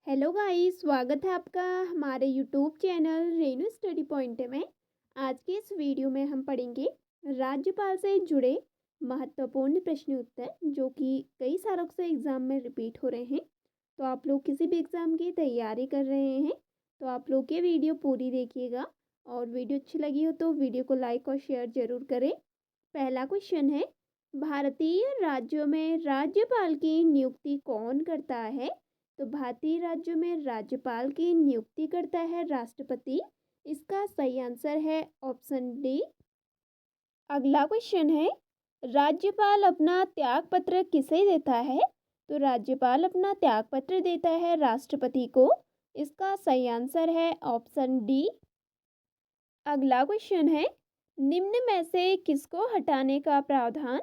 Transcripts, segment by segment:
Hello guys, स्वागत है आपका हमारे YouTube channel Renu study point में। आज के इस वीडियो में हम पढ़ेंगे राज्यपाल से जुड़े महत्वपूर्ण प्रश्न उत्तर जो कि कई सालों से एग्ज़ाम में रिपीट हो रहे हैं। तो आप लोग किसी भी एग्ज़ाम की तैयारी कर रहे हैं तो आप लोग ये वीडियो पूरी देखिएगा, और वीडियो अच्छी लगी हो तो वीडियो को लाइक और शेयर ज़रूर करें। पहला क्वेश्चन है, भारतीय राज्यों में राज्यपाल की नियुक्ति कौन करता है? तो भारतीय राज्यों में राज्यपाल की नियुक्ति करता है राष्ट्रपति। इसका सही आंसर है ऑप्शन डी। अगला क्वेश्चन है, राज्यपाल अपना त्याग पत्र किसे देता है? तो राज्यपाल अपना त्याग पत्र देता है राष्ट्रपति को। इसका सही आंसर है ऑप्शन डी। अगला क्वेश्चन है, निम्न में से किसको हटाने का प्रावधान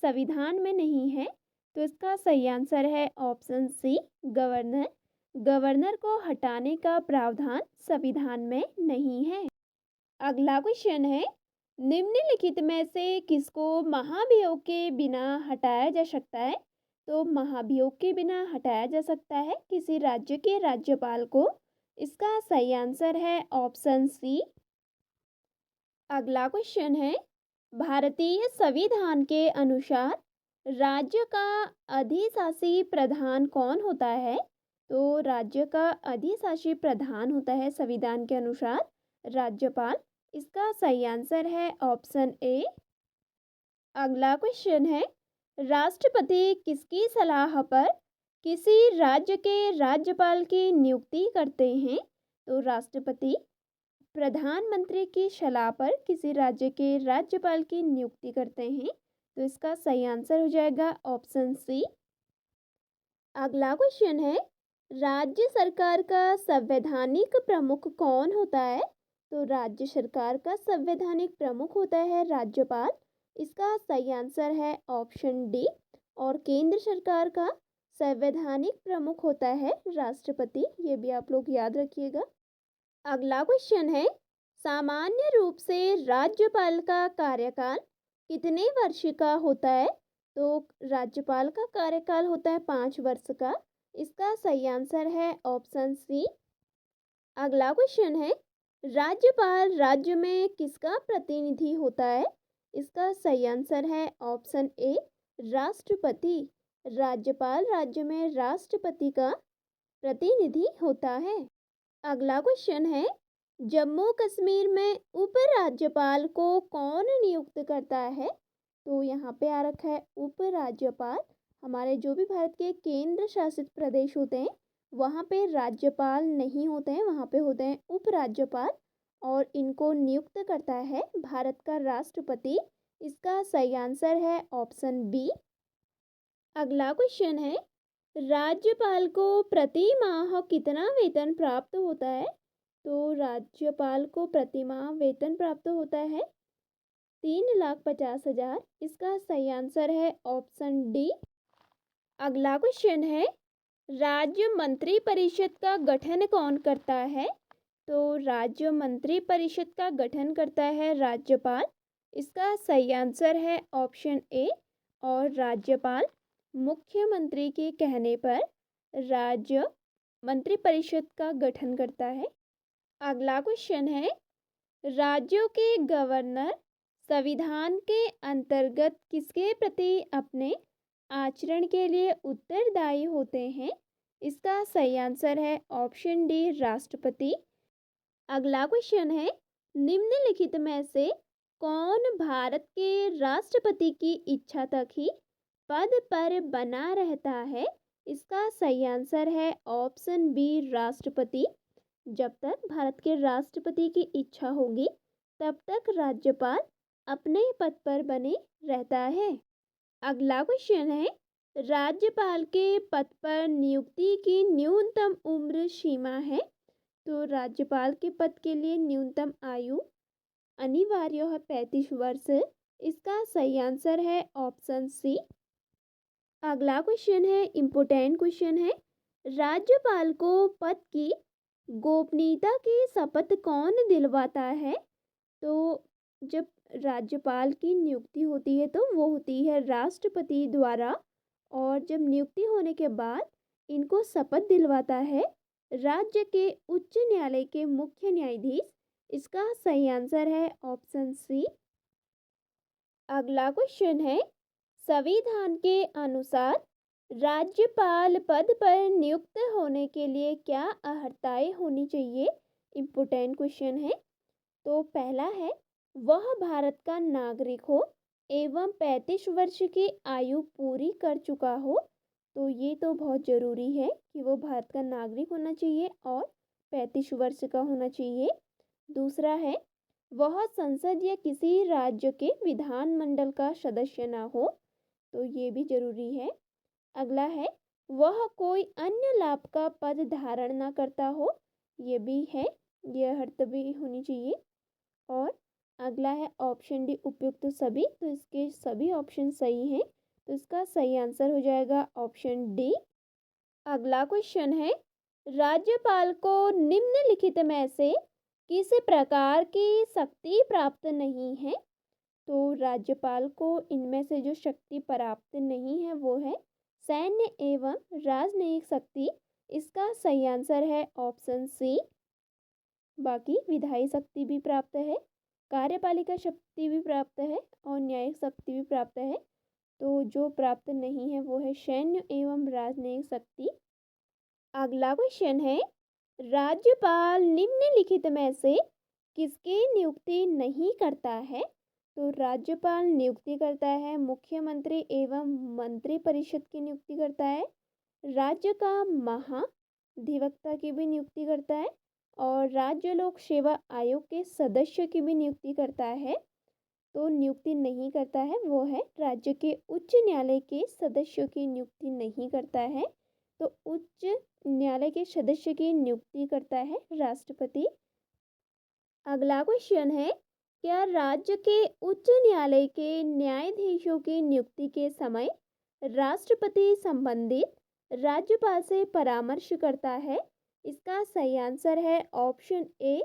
संविधान में नहीं है? तो इसका सही आंसर है ऑप्शन सी, गवर्नर। गवर्नर को हटाने का प्रावधान संविधान में नहीं है। अगला क्वेश्चन है, निम्नलिखित में से किसको महाभियोग के बिना हटाया जा सकता है? तो महाभियोग के बिना हटाया जा सकता है किसी राज्य के राज्यपाल को। इसका सही आंसर है ऑप्शन सी। अगला क्वेश्चन है, भारतीय संविधान के अनुसार राज्य का अधिशासी प्रधान कौन होता है? तो राज्य का अधिशासी प्रधान होता है संविधान के अनुसार राज्यपाल। इसका सही आंसर है ऑप्शन ए। अगला क्वेश्चन है, राष्ट्रपति किसकी सलाह पर किसी राज्य के राज्यपाल की नियुक्ति करते हैं? तो राष्ट्रपति प्रधानमंत्री की सलाह पर किसी राज्य के राज्यपाल की नियुक्ति करते हैं। तो इसका सही आंसर हो जाएगा ऑप्शन सी। अगला क्वेश्चन है, राज्य सरकार का संवैधानिक प्रमुख कौन होता है? तो राज्य सरकार का संवैधानिक प्रमुख होता है राज्यपाल। इसका सही आंसर है ऑप्शन डी। और केंद्र सरकार का संवैधानिक प्रमुख होता है राष्ट्रपति। ये भी आप लोग याद रखिएगा। अगला क्वेश्चन है, सामान्य रूप से राज्यपाल का कार्यकाल कितने वर्ष का होता है? तो राज्यपाल का कार्यकाल होता है 5 वर्ष का। इसका सही आंसर है ऑप्शन सी। अगला क्वेश्चन है, राज्यपाल राज्य में किसका प्रतिनिधि होता है? इसका सही आंसर है ऑप्शन ए, राष्ट्रपति। राज्यपाल राज्य में राष्ट्रपति का प्रतिनिधि होता है। अगला क्वेश्चन है, जम्मू कश्मीर में उपराज्यपाल को कौन नियुक्त करता है? तो यहाँ पे आ रखा है उपराज्यपाल। हमारे जो भी भारत के केंद्र शासित प्रदेश होते हैं वहाँ पे राज्यपाल नहीं होते हैं, वहाँ पे होते हैं उपराज्यपाल, और इनको नियुक्त करता है भारत का राष्ट्रपति। इसका सही आंसर है ऑप्शन बी। अगला क्वेश्चन है, राज्यपाल को प्रति माह कितना वेतन प्राप्त होता है? तो राज्यपाल को प्रति माह वेतन प्राप्त होता है 3,50,000। इसका सही आंसर है ऑप्शन डी। अगला क्वेश्चन है, राज्य मंत्री परिषद का गठन कौन करता है? तो राज्य मंत्री परिषद का गठन करता है राज्यपाल। इसका सही आंसर है ऑप्शन ए। और राज्यपाल मुख्यमंत्री के कहने पर राज्य मंत्रिपरिषद का गठन करता है। अगला क्वेश्चन है, राज्यों के गवर्नर संविधान के अंतर्गत किसके प्रति अपने आचरण के लिए उत्तरदायी होते हैं? इसका सही आंसर है ऑप्शन डी, राष्ट्रपति। अगला क्वेश्चन है, निम्नलिखित में से कौन भारत के राष्ट्रपति की इच्छा तक ही पद पर बना रहता है? इसका सही आंसर है ऑप्शन बी, राष्ट्रपति। जब तक भारत के राष्ट्रपति की इच्छा होगी तब तक राज्यपाल अपने पद पर बने रहता है। अगला क्वेश्चन है, राज्यपाल के पद पर नियुक्ति की न्यूनतम उम्र सीमा है? तो राज्यपाल के पद के लिए न्यूनतम आयु अनिवार्य है 35 वर्ष। इसका सही आंसर है ऑप्शन सी। अगला क्वेश्चन है, इम्पोर्टेंट क्वेश्चन है, राज्यपाल को पद की गोपनीयता की शपथ कौन दिलवाता है? तो जब राज्यपाल की नियुक्ति होती है तो वो होती है राष्ट्रपति द्वारा, और जब नियुक्ति होने के बाद इनको शपथ दिलवाता है राज्य के उच्च न्यायालय के मुख्य न्यायाधीश। इसका सही आंसर है ऑप्शन सी। अगला क्वेश्चन है, संविधान के अनुसार राज्यपाल पद पर नियुक्त होने के लिए क्या अर्हताएं होनी चाहिए? इम्पोर्टेंट क्वेश्चन है। तो पहला है, वह भारत का नागरिक हो एवं 35 वर्ष की आयु पूरी कर चुका हो। तो ये तो बहुत ज़रूरी है कि वो भारत का नागरिक होना चाहिए और 35 वर्ष का होना चाहिए। दूसरा है, वह संसद या किसी राज्य के विधानमंडल का सदस्य ना हो। तो ये भी ज़रूरी है। अगला है, वह कोई अन्य लाभ का पद धारण ना करता हो। ये भी है, यह अर्थ भी होनी चाहिए। और अगला है ऑप्शन डी, उपयुक्त सभी। तो इसके सभी ऑप्शन सही हैं, तो इसका सही आंसर हो जाएगा ऑप्शन डी। अगला क्वेश्चन है, राज्यपाल को निम्नलिखित में से किस प्रकार की शक्ति प्राप्त नहीं है? तो राज्यपाल को इनमें से जो शक्ति प्राप्त नहीं है वो है सैन्य एवं राजनयिक शक्ति। इसका सही आंसर है ऑप्शन सी। बाकी विधायी शक्ति भी प्राप्त है, कार्यपालिका शक्ति भी प्राप्त है और न्यायिक शक्ति भी प्राप्त है। तो जो प्राप्त नहीं है वो है सैन्य एवं राजनयिक शक्ति। अगला क्वेश्चन है, राज्यपाल निम्नलिखित में से किसकी नियुक्ति नहीं करता है? तो राज्यपाल नियुक्ति करता है मुख्यमंत्री एवं मंत्रिपरिषद की नियुक्ति करता है, राज्य का महाधिवक्ता की भी नियुक्ति करता है और राज्य लोक सेवा आयोग के सदस्य की भी नियुक्ति करता है। तो नियुक्ति नहीं करता है वो है राज्य के उच्च न्यायालय के सदस्यों की नियुक्ति नहीं करता है। तो उच्च न्यायालय के सदस्य की नियुक्ति करता है राष्ट्रपति। अगला क्वेश्चन है, क्या राज्य के उच्च न्यायालय के न्यायाधीशों की नियुक्ति के समय राष्ट्रपति संबंधित राज्यपाल से परामर्श करता है? इसका सही आंसर है ऑप्शन ए,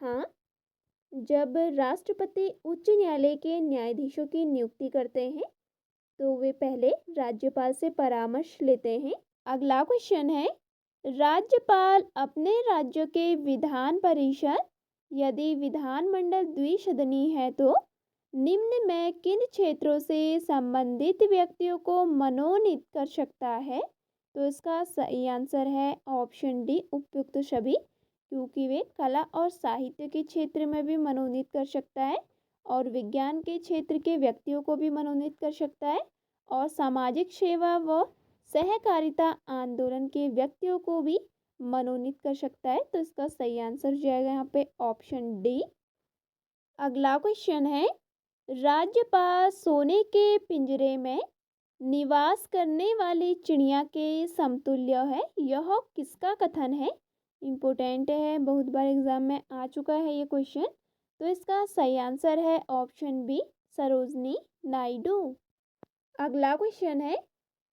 हाँ। जब राष्ट्रपति उच्च न्यायालय के न्यायाधीशों की नियुक्ति करते हैं तो वे पहले राज्यपाल से परामर्श लेते हैं। अगला क्वेश्चन है, राज्यपाल अपने राज्य के विधान परिषद यदि विधानमंडल द्विसदनी है तो निम्न में किन क्षेत्रों से संबंधित व्यक्तियों को मनोनीत कर सकता है? तो इसका सही आंसर है ऑप्शन डी, उपयुक्त सभी। क्योंकि वे कला और साहित्य के क्षेत्र में भी मनोनीत कर सकता है और विज्ञान के क्षेत्र के व्यक्तियों को भी मनोनीत कर सकता है और सामाजिक सेवा व सहकारिता आंदोलन के व्यक्तियों को भी मनोनीत कर सकता है। तो इसका सही आंसर हो जाएगा यहाँ पे ऑप्शन डी। अगला क्वेश्चन है, राज्यपाल सोने के पिंजरे में निवास करने वाली चिड़िया के समतुल्य है, यह किसका कथन है? इम्पोर्टेंट है, बहुत बार एग्जाम में आ चुका है ये क्वेश्चन। तो इसका सही आंसर है ऑप्शन बी, सरोजनी नायडू। अगला क्वेश्चन है,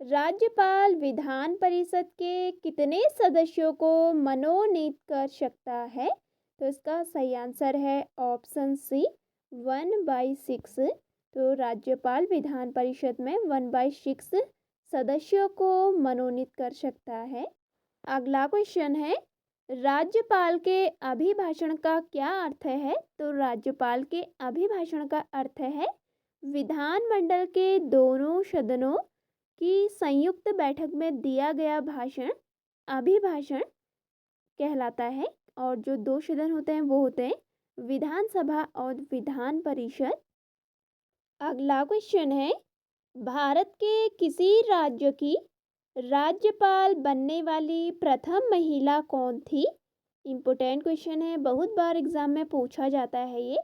राज्यपाल विधान परिषद के कितने सदस्यों को मनोनीत कर सकता है? तो इसका सही आंसर है ऑप्शन सी, 1/6। तो राज्यपाल विधान परिषद में 1/6 सदस्यों को मनोनीत कर सकता है। अगला क्वेश्चन है, राज्यपाल के अभिभाषण का क्या अर्थ है? तो राज्यपाल के अभिभाषण का अर्थ है विधानमंडल के दोनों सदनों की संयुक्त बैठक में दिया गया भाषण अभिभाषण कहलाता है। और जो दो सदन होते हैं वो होते हैं विधानसभा और विधान परिषद। अगला क्वेश्चन है, भारत के किसी राज्य की राज्यपाल बनने वाली प्रथम महिला कौन थी? इम्पोर्टेंट क्वेश्चन है, बहुत बार एग्जाम में पूछा जाता है ये।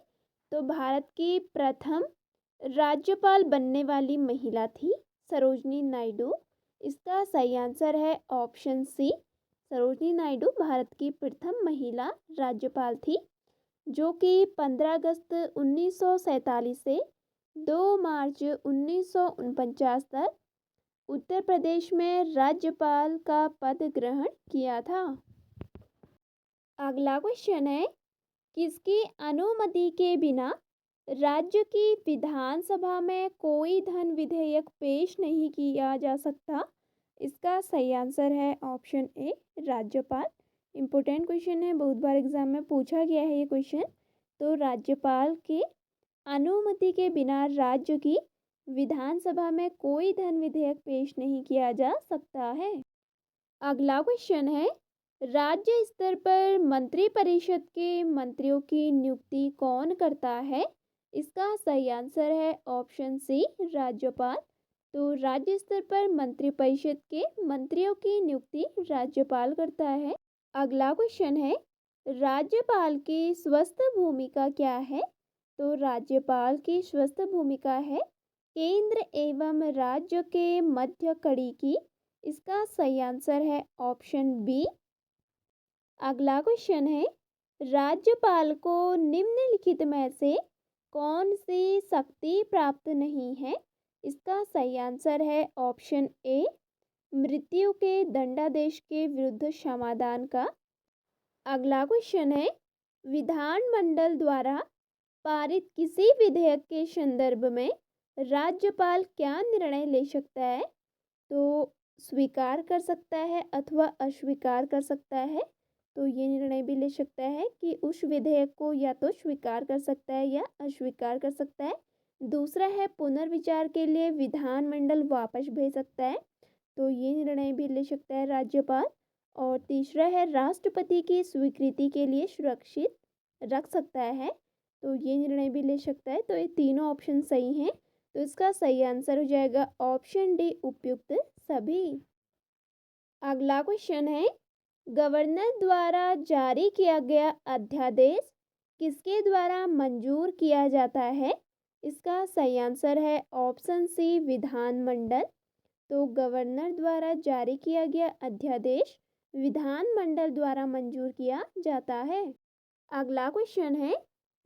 तो भारत की प्रथम राज्यपाल बनने वाली महिला थी सरोजनी नायडू। इसका सही आंसर है ऑप्शन सी, सरोजनी नायडू भारत की प्रथम महिला राज्यपाल थी जो कि 15 अगस्त 1947 से 2 मार्च 1949 तक उत्तर प्रदेश में राज्यपाल का पद ग्रहण किया था। अगला क्वेश्चन है, किसकी अनुमति के बिना राज्य की विधानसभा में कोई धन विधेयक पेश नहीं किया जा सकता? इसका सही आंसर है ऑप्शन ए, राज्यपाल। इम्पोर्टेंट क्वेश्चन है, बहुत बार एग्जाम में पूछा गया है ये क्वेश्चन। तो राज्यपाल के अनुमति के बिना राज्य की विधानसभा में कोई धन विधेयक पेश नहीं किया जा सकता है। अगला क्वेश्चन है, राज्य स्तर पर मंत्रिपरिषद के मंत्रियों की नियुक्ति कौन करता है? इसका सही आंसर है ऑप्शन सी, राज्यपाल। तो राज्य स्तर पर मंत्रिपरिषद के मंत्रियों की नियुक्ति राज्यपाल करता है। अगला क्वेश्चन है, राज्यपाल की स्वस्थ भूमिका क्या है? तो राज्यपाल की स्वस्थ भूमिका है केंद्र एवं राज्य के मध्य कड़ी की। इसका सही आंसर है ऑप्शन बी। अगला क्वेश्चन है, राज्यपाल को निम्नलिखित में से कौन सी शक्ति प्राप्त नहीं है? इसका सही आंसर है ऑप्शन ए, मृत्यु के दंडादेश के विरुद्ध समाधान का। अगला क्वेश्चन है, विधानमंडल द्वारा पारित किसी विधेयक के संदर्भ में राज्यपाल क्या निर्णय ले सकता है? तो स्वीकार कर सकता है अथवा अस्वीकार कर सकता है। तो ये निर्णय भी ले सकता है कि उस विधेयक को या तो स्वीकार कर सकता है या अस्वीकार कर सकता है। दूसरा है पुनर्विचार के लिए विधानमंडल वापस भेज सकता है। तो ये निर्णय भी ले सकता है राज्यपाल। और तीसरा है राष्ट्रपति की स्वीकृति के लिए सुरक्षित रख सकता है। तो ये निर्णय भी ले सकता है। तो ये तीनों ऑप्शन सही हैं। तो इसका सही आंसर हो जाएगा ऑप्शन डी, उपयुक्त सभी। अगला क्वेश्चन है, गवर्नर द्वारा जारी किया गया अध्यादेश किसके द्वारा मंजूर किया जाता है? इसका सही आंसर है ऑप्शन सी, विधानमंडल। तो गवर्नर द्वारा जारी किया गया अध्यादेश विधानमंडल द्वारा मंजूर किया जाता है। अगला क्वेश्चन है,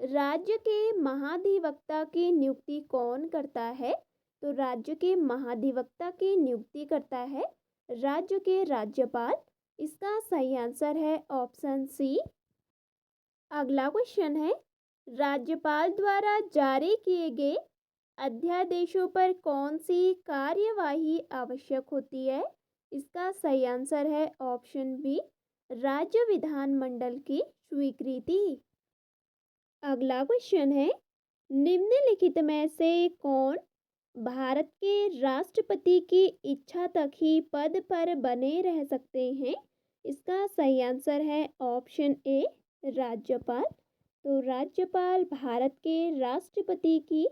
राज्य के महाधिवक्ता की नियुक्ति कौन करता है? तो राज्य के महाधिवक्ता की नियुक्ति करता है राज्य के राज्यपाल। इसका सही आंसर है ऑप्शन सी। अगला क्वेश्चन है, राज्यपाल द्वारा जारी किए गए अध्यादेशों पर कौन सी कार्यवाही आवश्यक होती है? इसका सही आंसर है ऑप्शन बी, राज्य विधानमंडल की स्वीकृति। अगला क्वेश्चन है, निम्नलिखित में से कौन भारत के राष्ट्रपति की इच्छा तक ही पद पर बने रह सकते हैं? इसका सही आंसर है ऑप्शन ए, राज्यपाल। तो राज्यपाल भारत के राष्ट्रपति की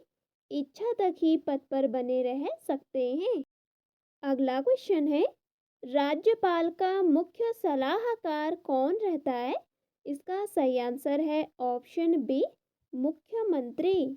इच्छा तक ही पद पर बने रह सकते हैं। अगला क्वेश्चन है, राज्यपाल का मुख्य सलाहकार कौन रहता है? इसका सही आंसर है ऑप्शन बी, मुख्यमंत्री।